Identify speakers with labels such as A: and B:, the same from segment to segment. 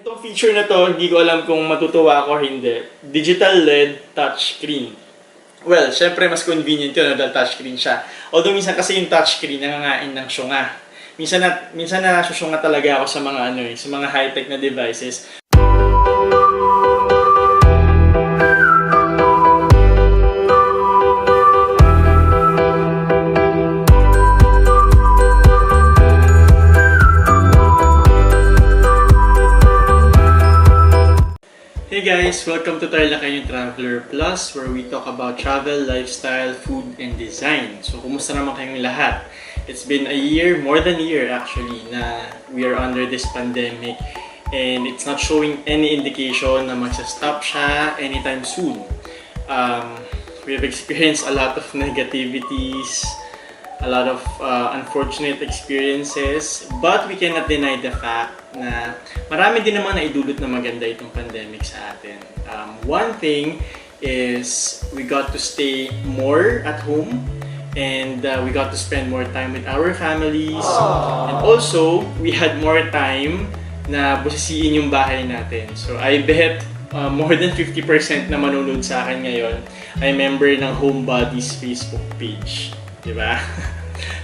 A: Itong feature na to, hindi ko alam kung matutuwa ako or hindi. Digital LED touchscreen. Well, syempre mas convenient yun dahil touchscreen siya. Although minsan kasi yung touchscreen nangangain ng syunga. Minsan na susunga talaga ako sa mga sa mga high-tech na devices. Hey guys! Welcome to Tarlaqueño Traveler Plus, where we talk about travel, lifestyle, food, and design. So, kumusta naman kayong lahat? It's been a year, more than a year actually, na we are under this pandemic. And it's not showing any indication na magsa-stop siya anytime soon. We have experienced a lot of negativities, a lot of unfortunate experiences, but we cannot deny the fact na marami din naman naidulot na maganda itong pandemic sa atin. One thing is we got to stay more at home and we got to spend more time with our families. And also, we had more time na busisiin yung bahay natin. So I bet more than 50% na manonood sa akin ngayon ay member ng Homebodies Facebook page. Diba?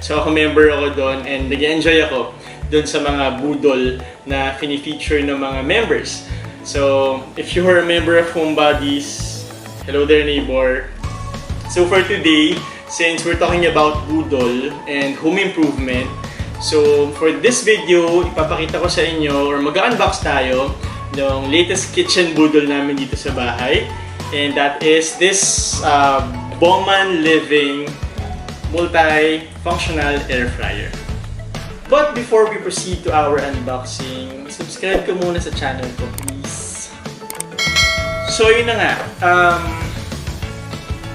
A: So ako member ako doon and nag-enjoy ako doon sa mga budol na fini-feature ng mga members. So if you are a member of Homebodies, hello there neighbor. So for today, since we're talking about budol and home improvement, so for this video, ipapakita ko sa inyo or mag-unbox tayo ng latest kitchen budol namin dito sa bahay. And that is this Baumann Living multi-functional air fryer. But before we proceed to our unboxing, subscribe ka muna sa channel ko, please. So yun na nga,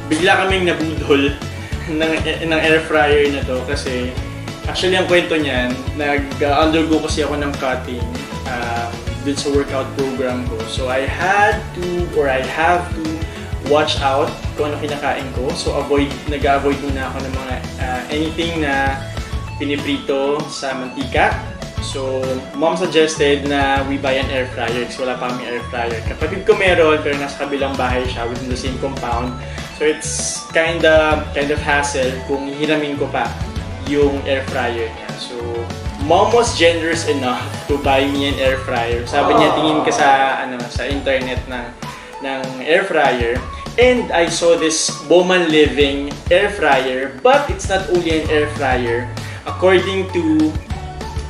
A: bigla kaming nabudol ng air fryer na to kasi actually ang kwento niyan, nag-undergo kasi ako ng cutting dun sa workout program ko. So I have to watch out kung ano kinakain ko. So nag-avoid muna ako ng mga anything na piniprito sa mantika. So mom suggested na we buy an air fryer kasi wala pa kami air fryer. Kapatid ko meron pero nasa kabilang bahay siya within the same compound. So it's kind of hassle kung hiramin ko pa yung air fryer niya. So mom was generous enough to buy me an air fryer. Sabi niya tingin ka sa internet ng air fryer. And I saw this Baumann Living air fryer, but it's not only an air fryer. According to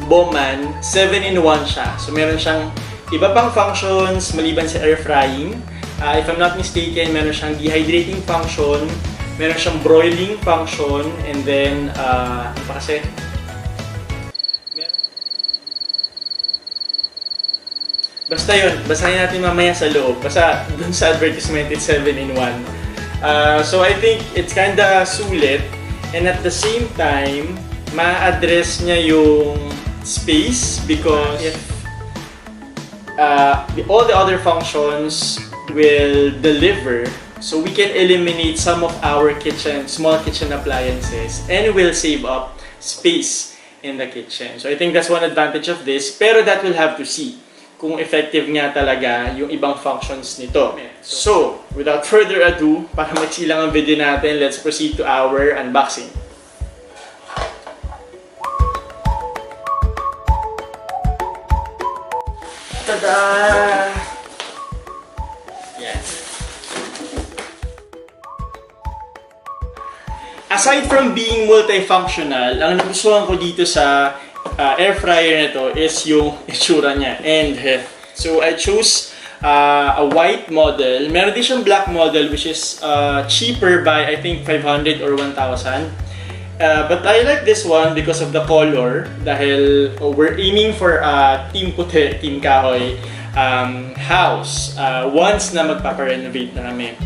A: Baumann, 7-in-1 siya. So meron siyang iba pang functions maliban sa air frying. If I'm not mistaken, meron siyang dehydrating function, meron siyang broiling function, and then ano pa kasi? Basta yun, basahin natin mamaya sa loob. Basta dun sa advertisement, it's 7-in-1. So I think it's kinda sulit. And at the same time, ma-address niya yung space because if all the other functions will deliver, so we can eliminate some of our small kitchen appliances and will save up space in the kitchen. So I think that's one advantage of this, pero that we'll have to see kung effective nga talaga yung ibang functions nito. So, without further ado, para magsilang ang video natin, let's proceed to our unboxing. Tada! Yan. Aside from being multifunctional, ang nagustuhan ko dito sa air fryer na to is yung itsura niya. And so I chose a white model. Meron din siyang black model which is cheaper by I think 500 or 1,000. But I like this one because of the color. Dahil we're aiming for a Team Puti, Team Kahoy house once na magpaparenovate na kami.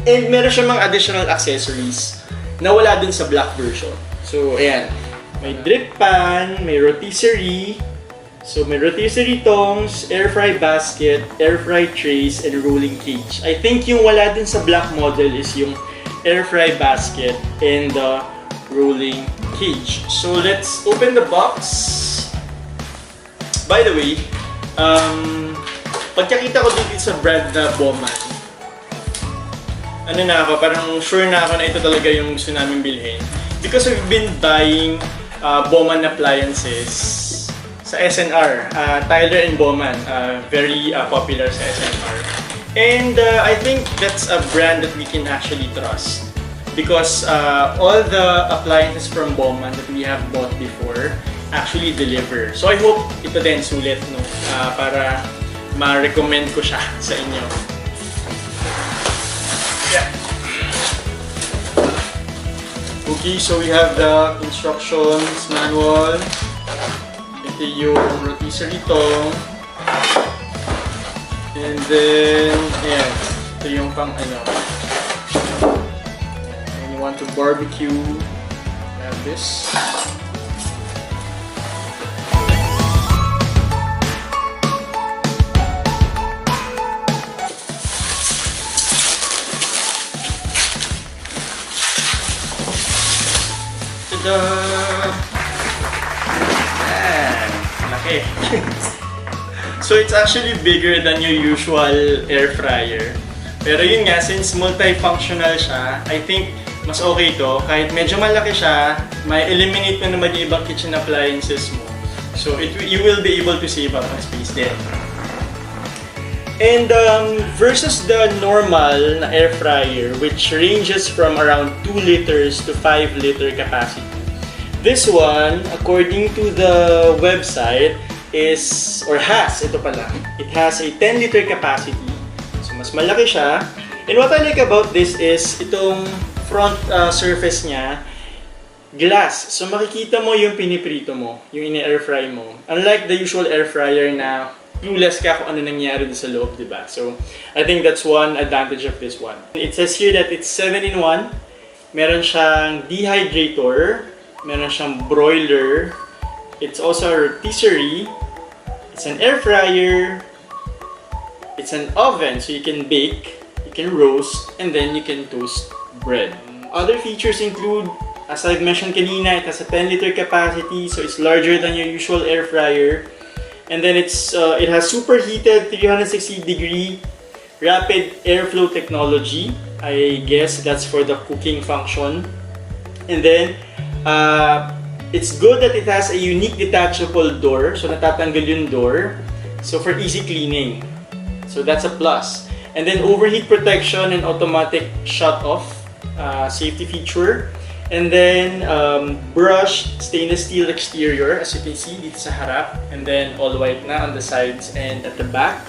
A: And meron siyang mga additional accessories na wala dun sa black version. So ayan. May drip pan, may rotisserie. So may rotisserie tongs, air fry basket, air fry trays, and rolling cage. I think yung wala dun sa black model is yung air fry basket and the rolling cage. So let's open the box. By the way, pagkakita ko dito sa brand na Baumann, ano na ako, parang sure na ako na ito talaga yung gusto namin bilhin. Because we've been buying Baumann appliances sa SNR, Tyler and Baumann, very popular sa SNR. And I think that's a brand that we can actually trust. Because all the appliances from Baumann that we have bought before actually deliver. So I hope ito din sulit, no? Para ma-recommend ko siya sa inyo. Yeah. Okay, so we have the instructions manual. Ito yung rotisserie tong. And then, ayan. Ito yung pang ano. When you want to barbecue, you have this. Tada! Ayan. Laki. So it's actually bigger than your usual air fryer. Pero yun nga, since multifunctional siya, I think mas okay to. Kahit medyo malaki siya, may eliminate mo naman yung ibang kitchen appliances mo. So you will be able to save up on space din. And versus the normal na air fryer, which ranges from around 2 liters to 5 liter capacity. This one, according to the website, is, or has, ito pala, it has a 10 liter capacity. So mas malaki siya. And what I like about this is, itong front surface niya, glass. So makikita mo yung piniprito mo, yung ini-air fry mo. Unlike the usual air fryer na clueless ka kung ano nangyari sa loob, diba? So I think that's one advantage of this one. It says here that it's 7-in-1. Meron siyang dehydrator, meron siyang broiler, it's also a rotisserie, it's an air fryer, it's an oven so you can bake, you can roast, and then you can toast bread. Other features include, as I've mentioned kanina, it has a 10 liter capacity, so it's larger than your usual air fryer. And then it has superheated 360 degree rapid airflow technology. I guess that's for the cooking function. And then it's good that it has a unique detachable door, so natatanggal yung door, so for easy cleaning. So that's a plus. And then overheat protection and automatic shut off safety feature. And then brushed stainless steel exterior, as you can see dito sa harap, and then all white na on the sides and at the back.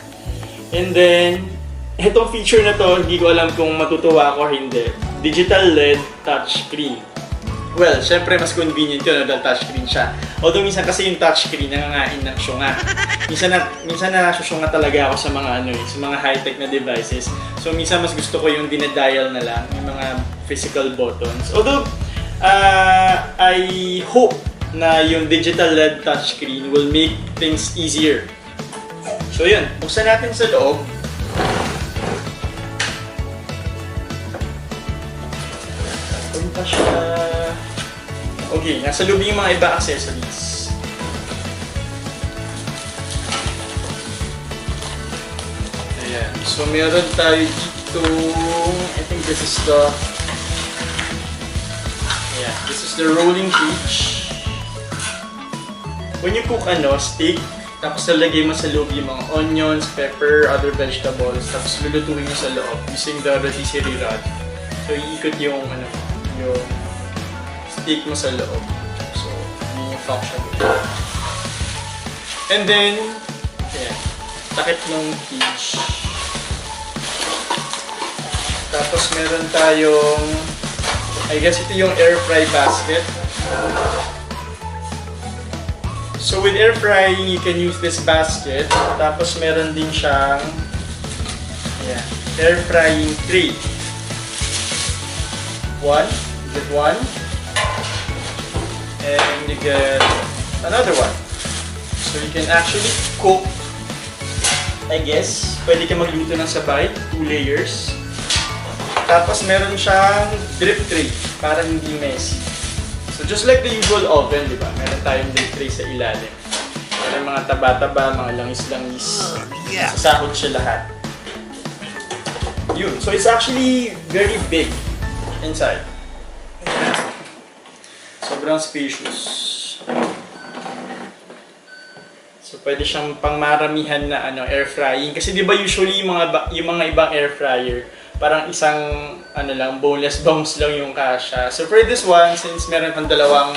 A: And then itong feature na to, hindi ko alam kung matutuwa ako or hindi. Digital LED touchscreen. Well, syempre mas convenient yun dahil touchscreen siya. Although minsan kasi yung touchscreen nangangain ng syunga. Minsan na syunga talaga ako sa mga sa mga high-tech na devices. So minsan mas gusto ko yung dinadial na lang, yung mga physical buttons. Although I hope na yung digital LED touchscreen will make things easier. So yun, buksan natin sa loob. Punta siya. Okay, nasa loob yung mga iba accessories. Ayan. So meron tayo dito, I think this is the this is the rolling cage. When you cook steak, tapos lalagay mo sa loob yung mga onions, pepper, other vegetables, tapos lulutuin mo sa loob using the rotisserie rod. So iikot yung yung steak mo sa loob. So yun yung function. And then, ayan, takip ng cage. Tapos meron tayong, I guess ito yung air fry basket. So with air frying, you can use this basket. Tapos meron din siyang air frying tray. You get one. And you get another one. So you can actually cook, I guess. Pwede ka magluto ng sabay, 2 layers. Tapos meron siyang drip tray para hindi messy. So just like the usual oven, di ba? Meron tayong drip tray sa ilalim. Yung mga taba-taba, mga langis-langis. Sasakot siya lahat. Yun. So it's actually very big inside. Sobrang spacious. So pwede siyang pangmaramihan na air frying kasi 'di ba usually yung mga ibang air fryer parang isang boneless bones lang yung kasya. So for this one, since meron kang dalawang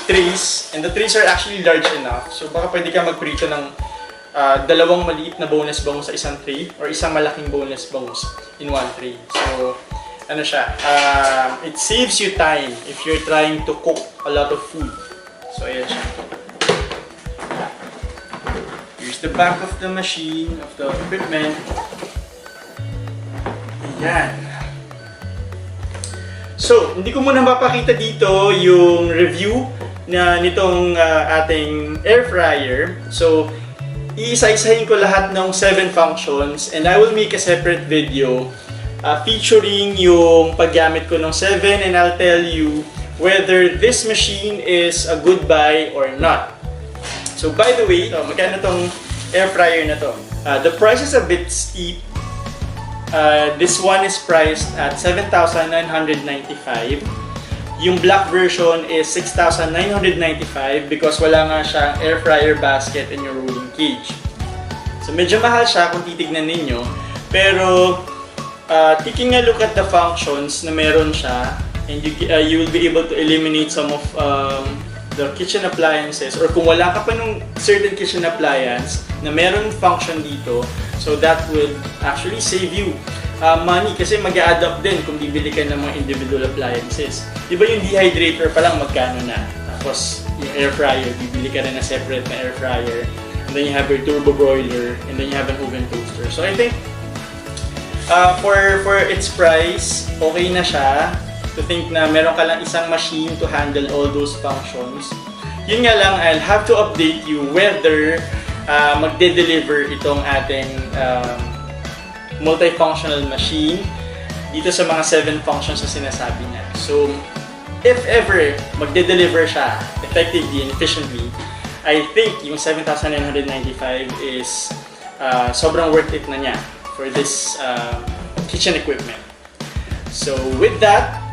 A: trays and the trays are actually large enough, so baka pwede ka magprito ng dalawang maliit na boneless bones sa isang tray or isang malaking boneless bones in one tray. So it saves you time if you're trying to cook a lot of food. So ayan siya. Here's the back of the machine, of the equipment. Ayan. So, hindi ko muna mapakita dito yung review nitong ating air fryer. So, iisa-isahin ko lahat ng 7 functions and I will make a separate video featuring yung paggamit ko ng 7 and I'll tell you whether this machine is a good buy or not. So by the way, magkano tong air fryer na to? The price is a bit steep. This one is priced at 7,995. Yung black version is 6,995 because wala nga siyang air fryer basket and your rolling cage. So medyo mahal siya kung titignan ninyo, pero taking a look at the functions na meron siya, and you will be able to eliminate some of the kitchen appliances, or kung wala ka pa nung certain kitchen appliance na meron function dito, so that would actually save you money kasi mag-a-add up din kung bibili ka ng mga individual appliances. Di ba yung dehydrator pa lang magkano na? Tapos yung air fryer, bibili ka rin na separate na air fryer, and then you have your turbo broiler, and then you have an oven toaster. So I think for its price, okay na siya. To think na meron ka lang isang machine to handle all those functions. Yun nga lang, I'll have to update you whether magde-deliver itong ating multifunctional machine dito sa mga 7 functions na sinasabi niya. So, if ever magde-deliver siya effectively and efficiently, I think yung 7,995 is sobrang worth it na niya for this kitchen equipment. So with that,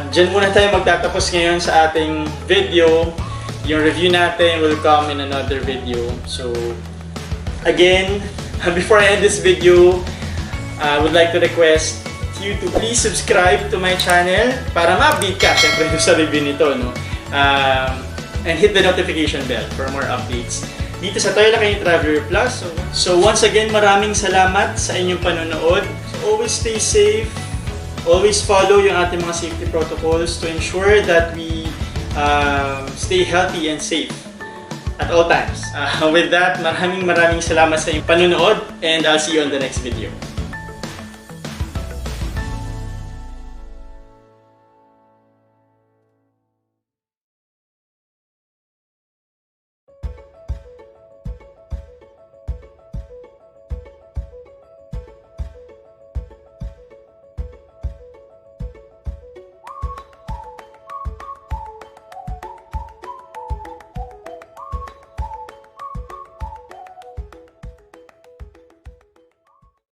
A: dyan muna tayo magtatapos ngayon sa ating video. Yung review natin will come in another video. So again, before I end this video, I would like to request you to please subscribe to my channel para ma-update ka syempre sa review nito, no? And hit the notification bell for more updates dito sa Tarlaqueño Traveler Plus. So once again, maraming salamat sa inyong panonood. So always stay safe. Always follow yung ating mga safety protocols to ensure that we stay healthy and safe at all times. With that, maraming salamat sa inyong panonood and I'll see you on the next video.